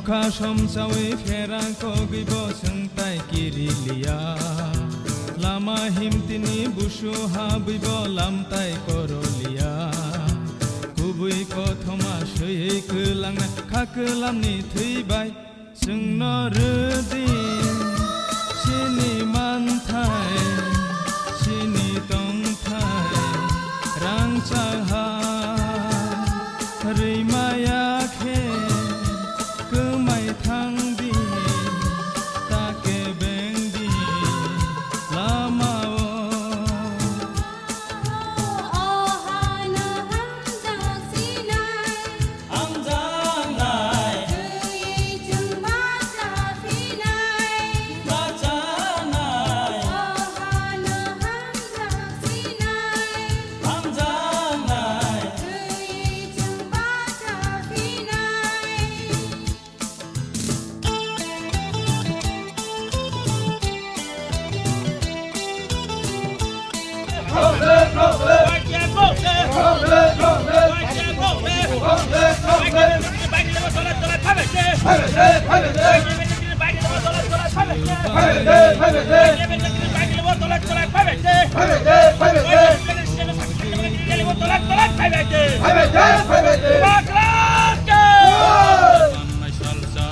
Moka somsawi fera kogibo sengtai kirilia Lama himtini busu habibo lamtai korolia Kubui kothoma sui kelangna kakelamni theibai Sengno redi sini manthai sini tongthai rang saha rimaya khe kemai thangdi take bengdi lama Hey!